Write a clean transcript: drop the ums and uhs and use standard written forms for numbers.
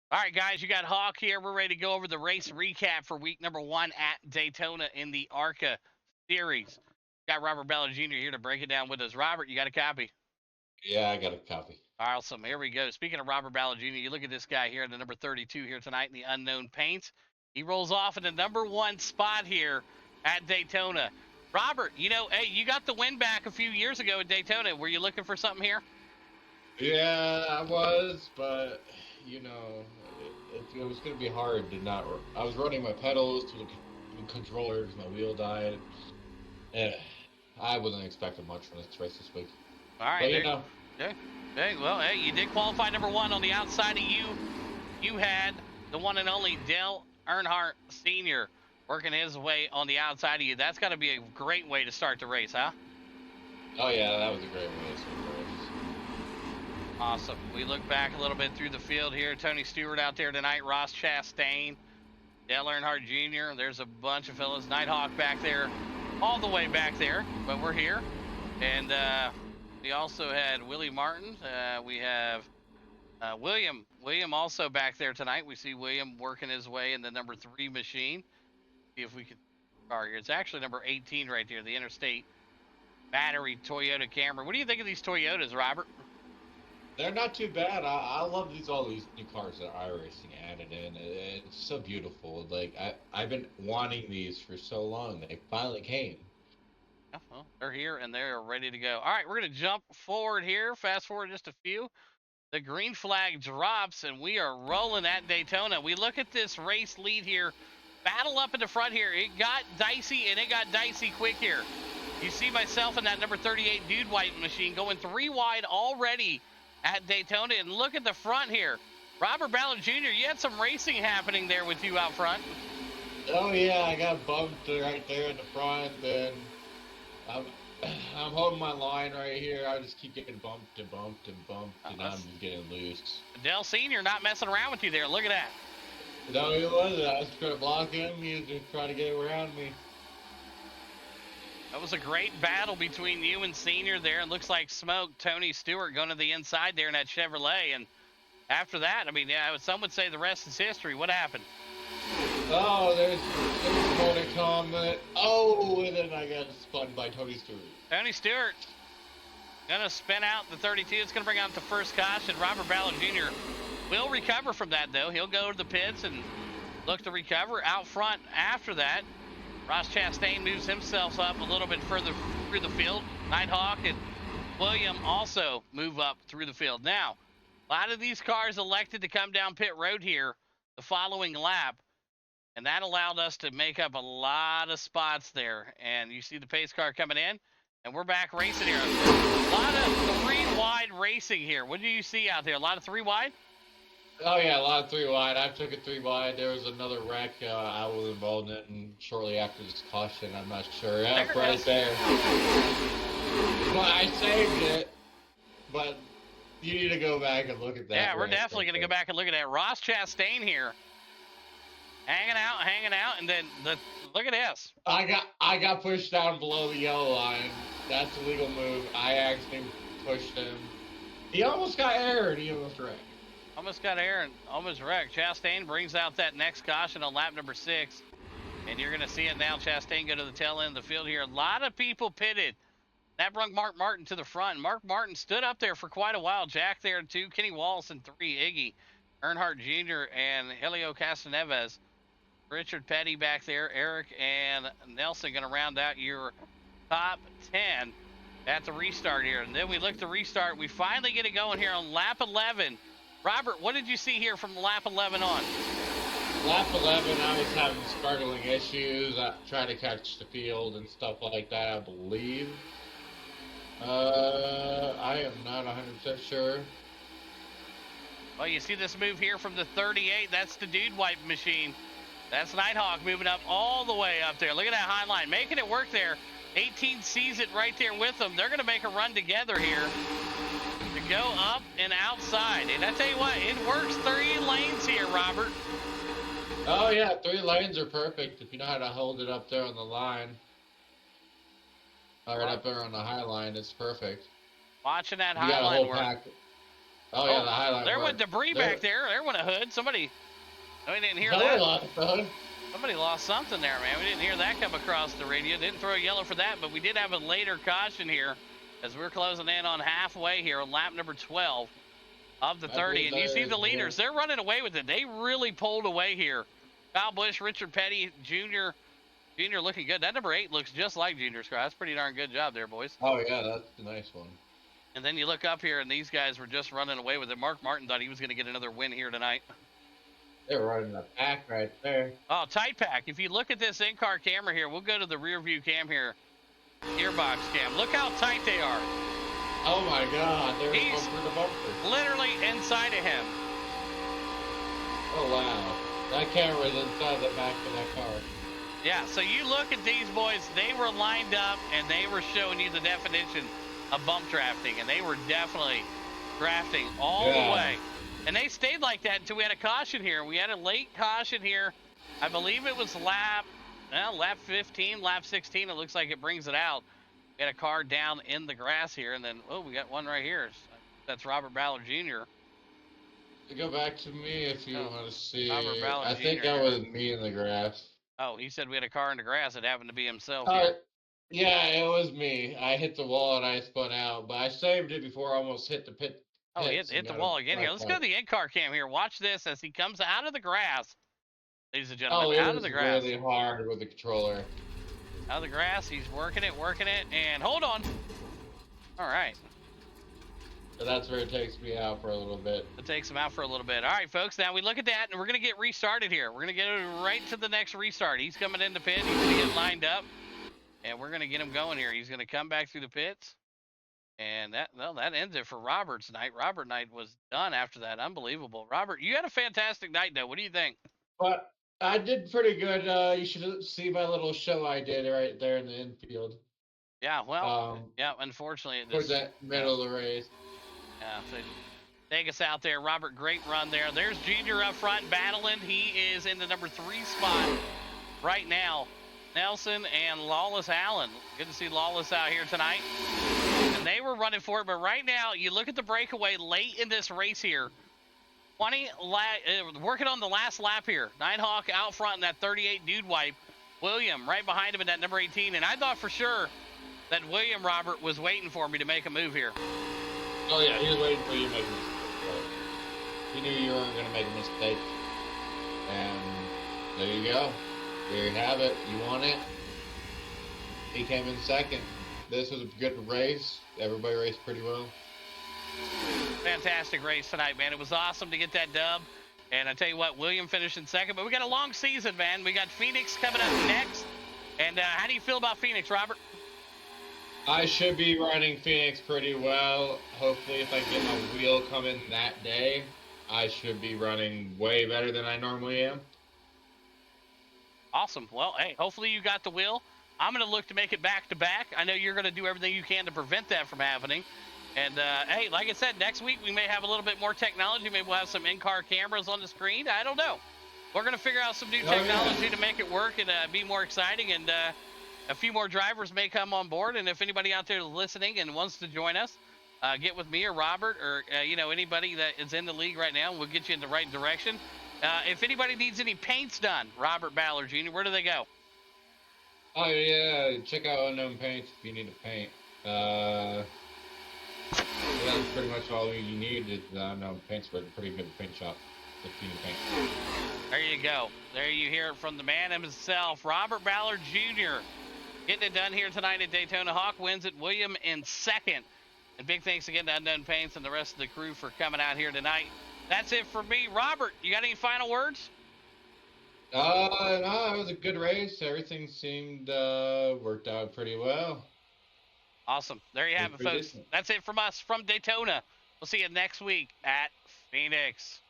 All right, guys, you got Hawk here. We're ready to go over the race recap for week number 1 at Daytona in the ARCA series. Got Robert Ballard Jr. here to break it down with us. Robert, you got a copy? Yeah, I got a copy. Awesome. Here we go. Speaking of Robert Ballard Jr., you look at this guy here in the number 32 here tonight in the unknown paint. He rolls off in the number 1 spot here at Daytona. Robert, hey, you got the win back a few years ago at Daytona. Were you looking for something here? Yeah, I was, but you know, it was gonna be hard to not. I was running my pedals to the controller because my wheel died, and I wasn't expecting much from this race this week. All right, But there. Okay. Hey, well, hey, you did qualify number 1 on the outside of you. You had the one and only Dale Earnhardt Sr. working his way on the outside of you. That's got to be a great way to start the race, huh? oh yeah, that was a great race. Awesome. We look back a little bit through the field here. Tony Stewart out there tonight. Ross Chastain, Dale Earnhardt Jr. There's a bunch of fellas. Nighthawk back there, all the way back there, but we're here. And we also had Willie Martin. We have William also back there tonight. We see William working his way in the number 3 machine. See if we can. It's actually number 18 right there, the Interstate Battery Toyota Camry. What do you think of these Toyotas, Robert? They're not too bad. I love all these new cars that iRacing added in. It's so beautiful. Like I've been wanting these for so long. They finally came. Yeah, well, they're here and they're ready to go. All right, we're going to jump forward here, fast forward just a few. The green flag drops and we are rolling at Daytona. We look at this race lead here. Battle up in the front here. It got dicey and it got dicey quick here. You see myself in that number 38 Dude White machine going 3 wide already at Daytona. And look at the front here. Robert Ballard Jr., you had some racing happening there with you out front. Oh yeah, I got bumped right there in the front, and I'm I'm holding my line right here. I just keep getting bumped and bumped and bumped, and I'm just getting loose. Dell Sr. not messing around with you there. Look at that. No, he wasn't. I was trying to block him. He was just trying to get around me. That was a great battle between you and Senior there. It looks like smoke. Tony Stewart going to the inside there in that Chevrolet. And after that, I mean, yeah, some would say the rest is history. What happened? Oh, there's more to come. Oh, and then I got spun by Tony Stewart. Tony Stewart going to spin out the 32. It's going to bring out the first caution. Robert Ballard Jr. will recover from that, though. He'll go to the pits and look to recover. Out front after that, Ross Chastain moves himself up a little bit further through the field. Nighthawk and William also move up through the field. Now, a lot of these cars elected to come down pit road here the following lap, and that allowed us to make up a lot of spots there. And you see the pace car coming in, and we're back racing here. A lot of 3 wide racing here. What do you see out there? A lot of 3 wide? Oh yeah, a lot of 3 wide. I took it 3 wide. There was another wreck I was involved in, and shortly after this caution, I'm not sure. Yeah, right there. Well, I saved it, but you need to go back and look at that. Yeah, we're definitely going to go back and look at that. Ross Chastain here, hanging out, and then look at this. I got pushed down below the yellow line. That's a legal move. I actually pushed him. He almost got air, and he almost wrecked. Almost got air and almost wrecked. Chastain brings out that next caution on lap number 6. And you're going to see it now. Chastain go to the tail end of the field here. A lot of people pitted. That brought Mark Martin to the front. Mark Martin stood up there for quite a while. Jack there in 2. Kenny Wallace in 3. Iggy, Earnhardt Jr. and Helio Castroneves. Richard Petty back there. Eric and Nelson going to round out your top 10 at the restart here. And then we look to restart. We finally get it going here on lap 11. Robert, what did you see here from lap 11 on? Lap 11, I was having struggling issues. I tried to catch the field and stuff like that, I believe. I am not 100% sure. Well, you see this move here from the 38. That's the Dude Wipe machine. That's Nighthawk moving up all the way up there. Look at that high line, making it work there. 18 sees it right there with them. They're going to make a run together here to go up and outside. And I tell you what, it works 3 lanes here, Robert. Oh yeah, 3 lanes are perfect if you know how to hold it up there on the line. All right, up there on the high line, it's perfect. Watching that high line work. Oh, yeah, the highlight. There went debris back there. There went a hood. Somebody. Oh, we didn't hear that. Lost the hood. Somebody lost something there, man. We didn't hear that come across the radio. Didn't throw a yellow for that, but we did have a later caution here as we're closing in on halfway here on lap number 12 of the 30. And you see the leaders. They're running away with it. They really pulled away here. Kyle Busch, Richard Petty, Jr. Looking good. That number 8 looks just like Junior's car. That's a pretty darn good job there, boys. Oh, yeah, that's a nice one. And then you look up here, and these guys were just running away with it. Mark Martin thought he was going to get another win here tonight. They're running a pack right there. Oh, tight pack. If you look at this in-car camera here, we'll go to the rear view cam here. Gearbox cam. Look how tight they are. Oh, my God. They're bumper to bumper. Literally inside of him. Oh, wow. That camera is inside the back of that car. Yeah, so you look at these boys. They were lined up, and they were showing you the definition of bump drafting, and they were definitely drafting all the way. And they stayed like that until we had a caution here. We had a late caution here. I believe it was lap 15, lap 16. It looks like it brings it out. We had a car down in the grass here, and then, oh, we got one right here. That's Robert Ballard Jr. Go back to me if you want to see. Robert Ballard I think that was me in the grass. Oh, he said we had a car in the grass. It happened to be himself. Yeah, it was me. I hit the wall and I spun out, but I saved it before I almost hit the pit. Oh, hit the wall again here. Let's go to the in-car cam here. Watch this as he comes out of the grass. Ladies and gentlemen, out of the grass. Really hard with the controller. Out of the grass, he's working it, and hold on. All right. So that's where it takes me out for a little bit. It takes him out for a little bit. All right, folks, now we look at that, and we're going to get restarted here. We're going to get right to the next restart. He's coming in the pit. He's going to get lined up, and we're going to get him going here. He's going to come back through the pits. And that ends it for Robert's night. Robert night was done after that. Unbelievable. Robert, you had a fantastic night, though. What do you think? But I did pretty good. You should see my little show I did right there in the infield. Yeah, well, yeah, unfortunately. Towards that middle of the race. Yeah, so take us out there. Robert, great run there. There's Junior up front battling. He is in the number 3 spot right now. Nelson and Lawless Allen. Good to see Lawless out here tonight. And they were running for it, but right now, you look at the breakaway late in this race here. Working on the last lap here. Nighthawk out front in that 38 dude wipe. William right behind him in that number 18. And I thought for sure that William Robert was waiting for me to make a move here. Oh, yeah, he was waiting for you to make a mistake. He knew you weren't going to make a mistake. And there you go. There you have it. You won it. He came in second. This was a good race. Everybody raced pretty well. Fantastic race tonight, man. It was awesome to get that dub. And I tell you what, William finished in second. But we got a long season, man. We got Phoenix coming up next. And how do you feel about Phoenix, Robert? I should be running Phoenix pretty well. Hopefully, if I get my wheel coming that day, I should be running way better than I normally am. Awesome. Well, hey, hopefully you got the wheel. I'm going to look to make it back-to-back. I know you're going to do everything you can to prevent that from happening. And, hey, like I said, next week we may have a little bit more technology. Maybe we'll have some in-car cameras on the screen. I don't know. We're going to figure out some new technology to make it work and be more exciting. And a few more drivers may come on board. And if anybody out there listening and wants to join us, get with me or Robert or, anybody that is in the league right now, we'll get you in the right direction. If anybody needs any paints done, Robert Ballard Jr., where do they go? Oh, yeah. Check out Unknown Paints if you need a paint. That's pretty much all you need is Unknown Paints. We're a pretty good paint shop if you need paint. There you go. There you hear it from the man himself, Robert Ballard Jr. Getting it done here tonight at Daytona. Hawk wins it. William in second. And big thanks again to Unknown Paints and the rest of the crew for coming out here tonight. That's it for me. Robert, you got any final words? No, it was a good race. Everything seemed worked out pretty well. Awesome. There you have it, folks. That's it from us from Daytona. We'll see you next week at Phoenix.